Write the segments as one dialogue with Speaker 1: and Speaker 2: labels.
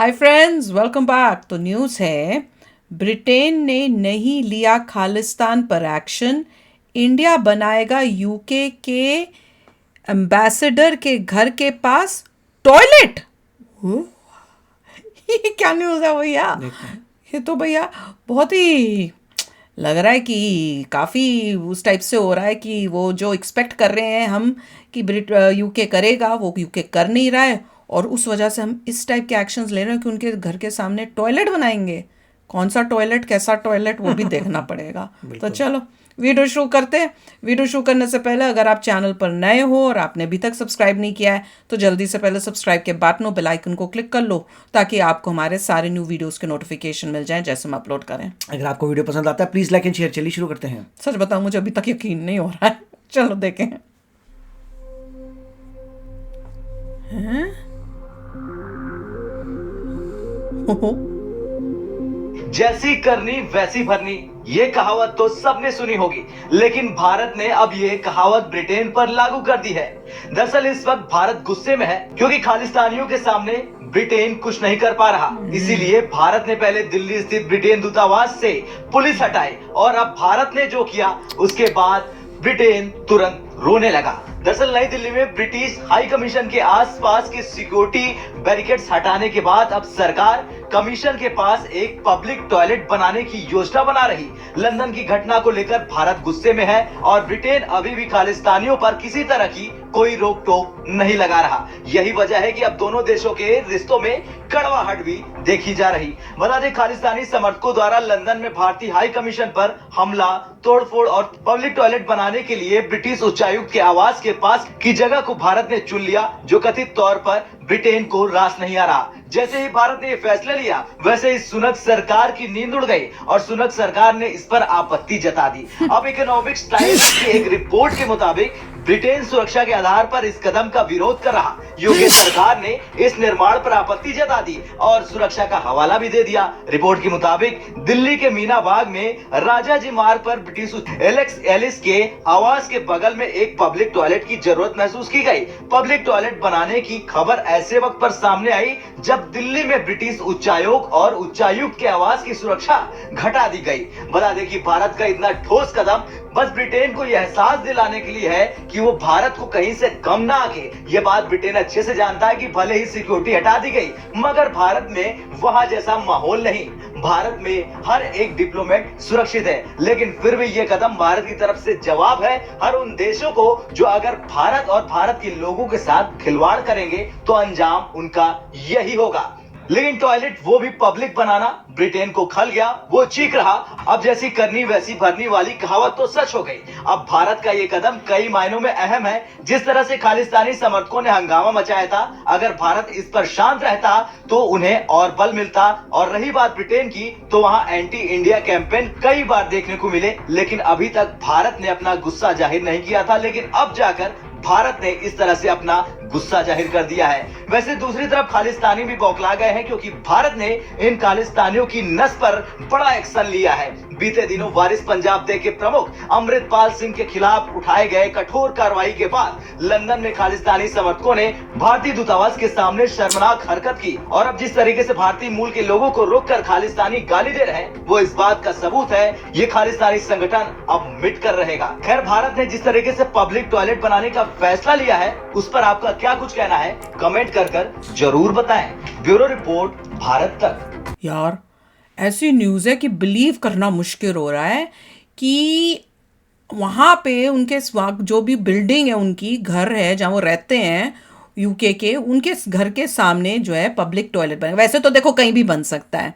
Speaker 1: Hi friends, welcome back. तो news है, Britain ने नहीं लिया खालिस्तान पर एक्शन। इंडिया बनाएगा यूके के एम्बेसडर के घर के पास टॉयलेट। ये क्या न्यूज़ है भैया?
Speaker 2: देखते हैं।
Speaker 1: ये तो भैया बहुत ही लग रहा है कि काफ़ी उस टाइप से हो रहा है कि वो जो एक्सपेक्ट कर रहे हैं हम कि यूके करेगा, वो यूके कर नहीं रहा है। और उस वजह से हम इस टाइप के एक्शंस ले रहे हैं कि उनके घर के सामने टॉयलेट बनाएंगे। कौन सा टॉयलेट, कैसा टॉयलेट, वो भी देखना पड़ेगा। तो
Speaker 2: बिल्कुल।
Speaker 1: चलो वीडियो शुरू करते हैं। वीडियो शुरू करने से पहले अगर आप चैनल पर नए हो और आपने अभी तक सब्सक्राइब नहीं किया है तो जल्दी से पहले सब्सक्राइब के बटन बेल आइकन को क्लिक कर लो ताकि आपको हमारे सारे न्यू वीडियोस के नोटिफिकेशन मिल जाएं जैसे हम अपलोड करें।
Speaker 2: अगर आपको वीडियो पसंद आता है प्लीज़ लाइक एंड शेयर। चलिए शुरू करते हैं।
Speaker 1: सच बताऊं, मुझे अभी तक यकीन नहीं हो रहा है। चलो देखें। हैं?
Speaker 3: जैसी करनी वैसी भरनी, ये कहावत तो सबने सुनी होगी। लेकिन भारत ने अब ये कहावत ब्रिटेन पर लागू कर दी है। दरअसल इस वक्त भारत गुस्से में है क्योंकि खालिस्तानियों के सामने ब्रिटेन कुछ नहीं कर पा रहा। इसीलिए भारत ने पहले दिल्ली स्थित ब्रिटेन दूतावास से पुलिस हटाई और अब भारत ने जो किया उसके बाद ब्रिटेन तुरंत रोने लगा। दरअसल नई दिल्ली में ब्रिटिश हाई कमीशन के आसपास के सिक्योरिटी बैरिकेड्स हटाने के बाद अब सरकार कमीशन के पास एक पब्लिक टॉयलेट बनाने की योजना बना रही। लंदन की घटना को लेकर भारत गुस्से में है और ब्रिटेन अभी भी खालिस्तानियों पर किसी तरह की कोई रोक टोक नहीं लगा रहा। यही वजह है कि अब दोनों देशों के रिश्तों में कड़वाहट भी देखी जा रही। बता दें, खालिस्तानी समर्थकों द्वारा लंदन में भारतीय हाई कमीशन पर हमला, तोड़फोड़ और पब्लिक टॉयलेट बनाने के लिए ब्रिटिश उच्चायुक्त के आवास के पास की जगह को भारत ने चुन लिया, जो कथित तौर पर ब्रिटेन को रास नहीं आ रहा। जैसे ही भारत ने ये फैसला लिया वैसे ही सुनक सरकार की नींद उड़ गई और सुनक सरकार ने इस पर आपत्ति जता दी। अब इकोनॉमिक्स टाइम्स की एक रिपोर्ट के मुताबिक ब्रिटेन सुरक्षा के आधार पर इस कदम का विरोध कर रहा। यूके सरकार ने इस निर्माण पर आपत्ति जता दी और सुरक्षा का हवाला भी दे दिया। रिपोर्ट के मुताबिक दिल्ली के मीना बाग में राजाजी मार्ग पर ब्रिटिश एलेक्स एलिस के आवास के बगल में एक पब्लिक टॉयलेट की जरूरत महसूस की गई। पब्लिक टॉयलेट बनाने की खबर ऐसे वक्त पर सामने आई जब दिल्ली में ब्रिटिश उच्चायोग और उच्चायुक्त के आवास की सुरक्षा घटा दी गई। बता दें कि भारत का इतना ठोस कदम बस ब्रिटेन को यह एहसास दिलाने के लिए है कि वो भारत को कहीं से कम ना आके। ये बात ब्रिटेन अच्छे से जानता है कि भले ही सिक्योरिटी हटा दी गई मगर भारत में वहां जैसा माहौल नहीं। भारत में हर एक डिप्लोमेट सुरक्षित है, लेकिन फिर भी ये कदम भारत की तरफ से जवाब है हर उन देशों को जो अगर भारत और भारत के लोगों के साथ खिलवाड़ करेंगे तो अंजाम उनका यही होगा। लेकिन टॉयलेट वो भी पब्लिक बनाना ब्रिटेन को खल गया। वो चीख रहा, अब जैसी करनी वैसी भरनी वाली कहावत तो सच हो गई। अब भारत का ये कदम कई मायनों में अहम है। जिस तरह से खालिस्तानी समर्थकों ने हंगामा मचाया था, अगर भारत इस पर शांत रहता तो उन्हें और बल मिलता। और रही बात ब्रिटेन की, तो वहां एंटी इंडिया कैंपेन कई बार देखने को मिले, लेकिन अभी तक भारत ने अपना गुस्सा जाहिर नहीं किया था। लेकिन अब जाकर भारत ने इस तरह से अपना गुस्सा जाहिर कर दिया है। वैसे दूसरी तरफ खालिस्तानी भी बौखला गए हैं क्योंकि भारत ने इन खालिस्तानियों की नस पर बड़ा एक्शन लिया है। बीते दिनों वारिस पंजाब डे के प्रमुख अमृतपाल सिंह के खिलाफ उठाए गए कठोर कार्रवाई के बाद लंदन में खालिस्तानी समर्थकों ने भारतीय दूतावास के सामने शर्मनाक हरकत की। और अब जिस तरीके से भारतीय मूल के लोगों को रोककर खालिस्तानी गाली दे रहे हैं, वो इस बात का सबूत है ये खालिस्तानी संगठन अब मिट कर रहेगा। खैर, भारत ने जिस तरीके से पब्लिक टॉयलेट बनाने का फैसला लिया है उस पर आपका क्या कुछ कहना है, कमेंट कर जरूर बताएं। ब्यूरो रिपोर्ट, भारत तक।
Speaker 1: यार, ऐसी न्यूज़ है कि बिलीव करना मुश्किल हो रहा है कि वहाँ पे उनके जो भी बिल्डिंग है, उनकी घर है जहाँ वो रहते हैं यूके के, उनके घर के सामने जो है पब्लिक टॉयलेट बने। वैसे तो देखो कहीं भी बन सकता है,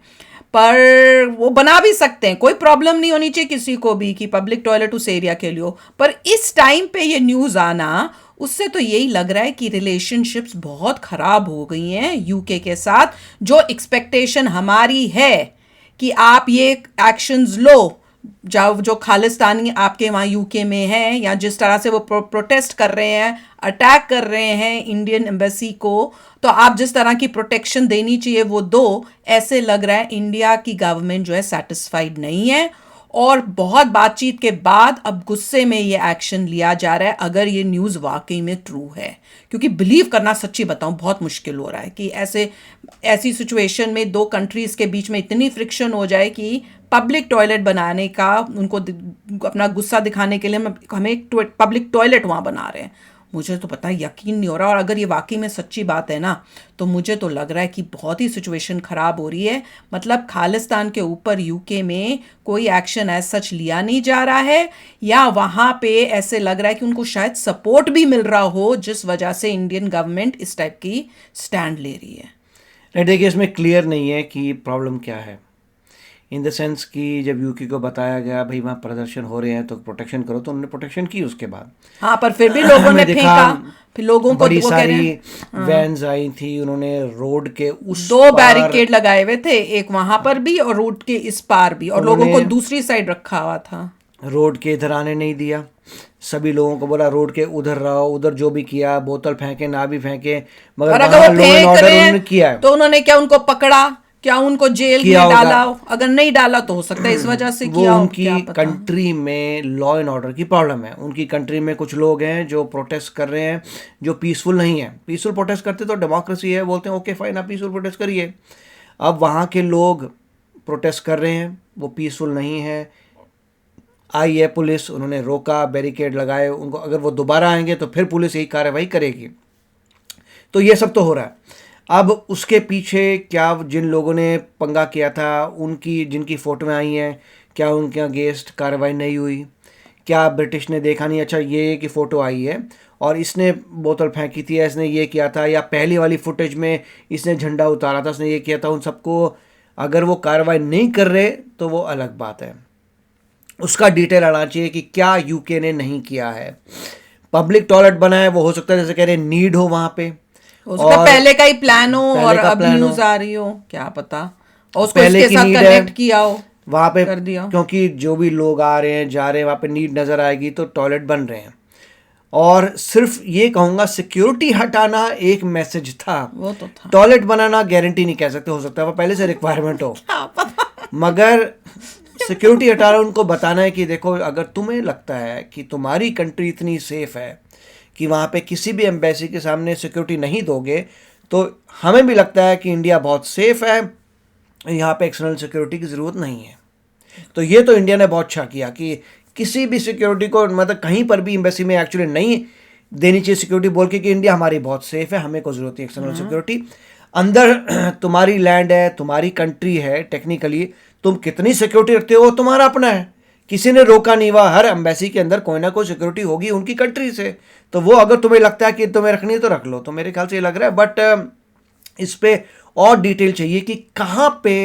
Speaker 1: पर वो बना भी सकते हैं, कोई प्रॉब्लम नहीं होनी चाहिए किसी को भी कि पब्लिक टॉयलेट उस एरिया के लिए हो। पर इस टाइम पे ये न्यूज़ आना, उससे तो यही लग रहा है कि रिलेशनशिप्स बहुत ख़राब हो गई हैं यूके के साथ। जो एक्सपेक्टेशन हमारी है कि आप ये एक्शंस लो, जो खालिस्तानी आपके वहाँ यूके में हैं, या जिस तरह से वो प्रोटेस्ट कर रहे हैं, अटैक कर रहे हैं इंडियन एम्बेसी को, तो आप जिस तरह की प्रोटेक्शन देनी चाहिए वो दो। ऐसे लग रहा है इंडिया की गवर्नमेंट जो है सेटिस्फाइड नहीं है और बहुत बातचीत के बाद अब गुस्से में ये एक्शन लिया जा रहा है, अगर ये न्यूज़ वाकई में ट्रू है। क्योंकि बिलीव करना, सच्ची बताऊं, बहुत मुश्किल हो रहा है कि ऐसी सिचुएशन में दो कंट्रीज़ के बीच में इतनी फ्रिक्शन हो जाए कि पब्लिक टॉयलेट बनाने का, उनको अपना गुस्सा दिखाने के लिए हमें एक पब्लिक टॉयलेट वहाँ बना रहे हैं। मुझे तो पता है, यकीन नहीं हो रहा। और अगर ये वाकई में सच्ची बात है ना, तो मुझे तो लग रहा है कि बहुत ही सिचुएशन ख़राब हो रही है। मतलब खालिस्तान के ऊपर यूके में कोई एक्शन ऐसा सच लिया नहीं जा रहा है, या वहाँ पे ऐसे लग रहा है कि उनको शायद सपोर्ट भी मिल रहा हो, जिस वजह से इंडियन गवर्नमेंट इस टाइप की स्टैंड ले रही है।
Speaker 2: नहीं, देखिए इसमें क्लियर नहीं है कि प्रॉब्लम क्या है, इन द सेंस कि जब यूके को बताया गया भाई वहाँ प्रदर्शन हो रहे हैं तो प्रोटेक्शन करो, तो उन्होंने प्रोटेक्शन की उसके बाद।
Speaker 1: हाँ, पर फिर भी लोगों ने फेंका, फिर लोगों को
Speaker 2: बड़ी
Speaker 1: वो कह रहे
Speaker 2: सारी
Speaker 1: हैं,
Speaker 2: वैन्स आई थी, उन्होंने रोड के उस
Speaker 1: दो
Speaker 2: पार
Speaker 1: बैरिकेड लगाए हुए थे, एक वहां पर भी और रोड के इस पार भी, और लोगों को
Speaker 2: उन्होंने
Speaker 1: दूसरी साइड रखा हुआ था।
Speaker 2: रोड के इधर आने नहीं दिया, सभी लोगों को बोला रोड के उधर रहो, उधर जो भी किया, बोतल फेंके ना भी फेंके, मगर
Speaker 1: और अगर
Speaker 2: वहाँ
Speaker 1: वो
Speaker 2: लॉ एंड
Speaker 1: फेंक
Speaker 2: ऑर्डर
Speaker 1: रहे
Speaker 2: उन्होंने
Speaker 1: हैं
Speaker 2: किया है।
Speaker 1: तो उन्होंने क्या उनको पकड़ा, क्या उनको जेल में
Speaker 2: किया होगा।
Speaker 1: डाला हो? अगर नहीं डाला तो हो सकता है इस वजह से
Speaker 2: वो
Speaker 1: किया हो,
Speaker 2: उनकी
Speaker 1: क्या पता।
Speaker 2: कंट्री में लॉ एंड ऑर्डर की प्रॉब्लम है। उनकी कंट्री में कुछ लोग हैं जो प्रोटेस्ट कर रहे हैं, जो पीसफुल नहीं है। पीसफुल प्रोटेस्ट करते तो डेमोक्रेसी है, बोलते हैं ओके फाइन, आप पीसफुल प्रोटेस्ट करिए। अब वहाँ के लोग प्रोटेस्ट कर रहे हैं, वो पीसफुल नहीं है। आई है पुलिस, उन्होंने रोका, बैरिकेड लगाए उनको, अगर वो दोबारा आएंगे तो फिर पुलिस यही कार्रवाई करेगी। तो ये सब तो हो रहा है। अब उसके पीछे क्या, जिन लोगों ने पंगा किया था उनकी, जिनकी फ़ोटोएं आई हैं, क्या उनके अगेंस्ट कार्रवाई नहीं हुई? क्या ब्रिटिश ने देखा नहीं, अच्छा ये की फ़ोटो आई है और इसने बोतल फेंकी थी, इसने ये किया था, या पहली वाली फुटेज में इसने झंडा उतारा था, इसने ये किया था, उन सबको अगर वो कार्रवाई नहीं कर रहे तो वो अलग बात है। उसका डिटेल आना चाहिए कि क्या यूके ने नहीं किया है। पब्लिक टॉयलेट बना है, वो हो सकता है जैसे कह रहे हैं नीड हो वहाँ पे,
Speaker 1: उसका पहले का ही प्लान हो और अब
Speaker 2: प्लान
Speaker 1: न्यूज
Speaker 2: हो,
Speaker 1: आ रही हो, क्या पता, और उसको
Speaker 2: पहले
Speaker 1: इसके
Speaker 2: की
Speaker 1: साथ
Speaker 2: नीड
Speaker 1: कनेक्ट
Speaker 2: है
Speaker 1: किया हो,
Speaker 2: वहाँ पे,
Speaker 1: कर दिया।
Speaker 2: क्योंकि जो भी लोग आ रहे हैं जा रहे हैं वहाँ पे नीड नज़र आएगी तो टॉयलेट बन रहे हैं। और सिर्फ ये कहूँगा, सिक्योरिटी हटाना एक मैसेज था,
Speaker 1: वो तो था।
Speaker 2: टॉयलेट बनाना गारंटी नहीं कह सकते, हो सकता है वो पहले से रिक्वायरमेंट हो, मगर सिक्योरिटी हटाना उनको बताना है कि देखो अगर तुम्हें लगता है कि तुम्हारी कंट्री इतनी सेफ है कि वहाँ पे किसी भी एम्बेसी के सामने सिक्योरिटी नहीं दोगे, तो हमें भी लगता है कि इंडिया बहुत सेफ है, यहाँ पे एक्सटर्नल सिक्योरिटी की ज़रूरत नहीं है। तो ये तो इंडिया ने बहुत अच्छा किया कि किसी भी सिक्योरिटी को, मतलब कहीं पर भी एम्बेसी में एक्चुअली नहीं देनी चाहिए सिक्योरिटी, बोल के कि इंडिया हमारी बहुत सेफ है, हमें कोई ज़रूरत नहीं एक्सटर्नल सिक्योरिटी। अंदर तुम्हारी लैंड है, तुम्हारी कंट्री है, टेक्निकली तुम कितनी सिक्योरिटी रखते हो तुम्हारा अपना है, किसी ने रोका नहीं हुआ। हर एम्बेसी के अंदर कोई ना कोई सिक्योरिटी होगी उनकी कंट्री से, तो वो अगर तुम्हें लगता है कि तुम्हें रखनी है तो रख लो। तो मेरे ख्याल से ये लग रहा है, बट इस पे और डिटेल चाहिए कि कहाँ पे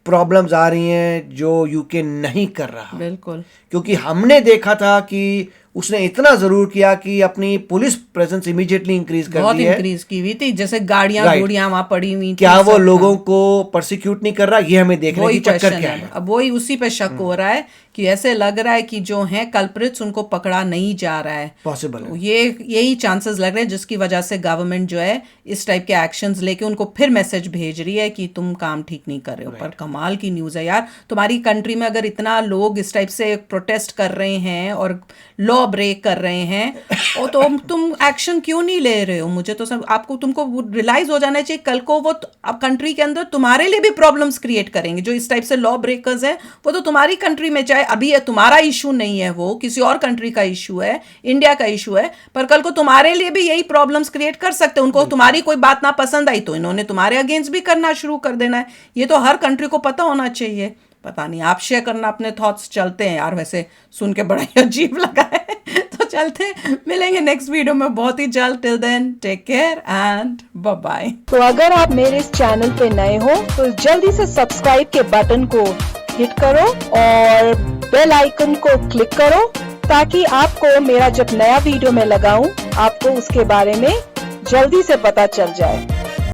Speaker 2: प्रॉब्लम्स आ रही हैं जो यूके नहीं कर रहा।
Speaker 1: बिल्कुल,
Speaker 2: क्योंकि हमने देखा था कि उसने इतना ज़रूर किया कि अपनी पुलिस प्रेजेंस इमीडिएटली इंक्रीज कर
Speaker 1: बहुत
Speaker 2: दी है।
Speaker 1: इंक्रीज की हुई थी, जैसे गाड़ियां
Speaker 2: Right.
Speaker 1: घोड़ियां वहां पड़ी हुई थी,
Speaker 2: क्या वो
Speaker 1: सब
Speaker 2: लोगों
Speaker 1: था।
Speaker 2: को परसिक्यूट नहीं कर रहा, ये हमें देखने
Speaker 1: वही
Speaker 2: की चक्कर
Speaker 1: क्वेश्चन
Speaker 2: क्या
Speaker 1: है,
Speaker 2: है।
Speaker 1: अब वही उसी पे शक हो रहा है कि ऐसे लग रहा है कि जो है कल्प्रिट्स उनको पकड़ा नहीं जा रहा है।
Speaker 2: पॉसिबल
Speaker 1: तो
Speaker 2: है।
Speaker 1: यही चांसेस लग रहे हैं, जिसकी वजह से गवर्नमेंट जो है इस टाइप के एक्शंस लेके उनको फिर मैसेज भेज रही है कि तुम काम ठीक नहीं कर रहे हो। पर कमाल की न्यूज़ है यार, तुम्हारी कंट्री में अगर इतना लोग इस टाइप से प्रोटेस्ट कर रहे हैं और लॉ ब्रेक कर रहे हैं, और तो तुम एक्शन क्यों नहीं ले रहे हो? मुझे तो सब तुमको रियलाइज हो जाना चाहिए, कल को वो अब कंट्री के अंदर तुम्हारे लिए भी प्रॉब्लम्स क्रिएट करेंगे। जो इस टाइप से लॉ ब्रेकर्स हैं वो तो तुम्हारी कंट्री में, चाहे अभी ये तुम्हारा इशू नहीं है, वो किसी और कंट्री का इशू है, इंडिया का इशू है, पर कल को तुम्हारे लिए भी यही प्रॉब्लम्स क्रिएट कर सकते हैं। उनको तुम्हारी कोई बात ना पसंद आई तो इन्होंने तुम्हारे अगेंस्ट भी करना शुरू कर देना है। ये तो हर कंट्री को पता होना चाहिए। पता नहीं, आप शेयर करना अपने थॉट्स। चलते हैं यार, वैसे सुन के बड़ा ही अजीब लगा है तो चलते हैं, मिलेंगे नेक्स्ट वीडियो में बहुत ही जल्द। Till then take care and bye bye.
Speaker 4: तो अगर आप मेरे इस चैनल पे नए हो तो जल्दी से सब्सक्राइब के बटन को हिट करो और बेल आइकन को क्लिक करो, ताकि आपको मेरा जब नया वीडियो मैं लगाऊं आपको उसके बारे में जल्दी से पता चल जाए।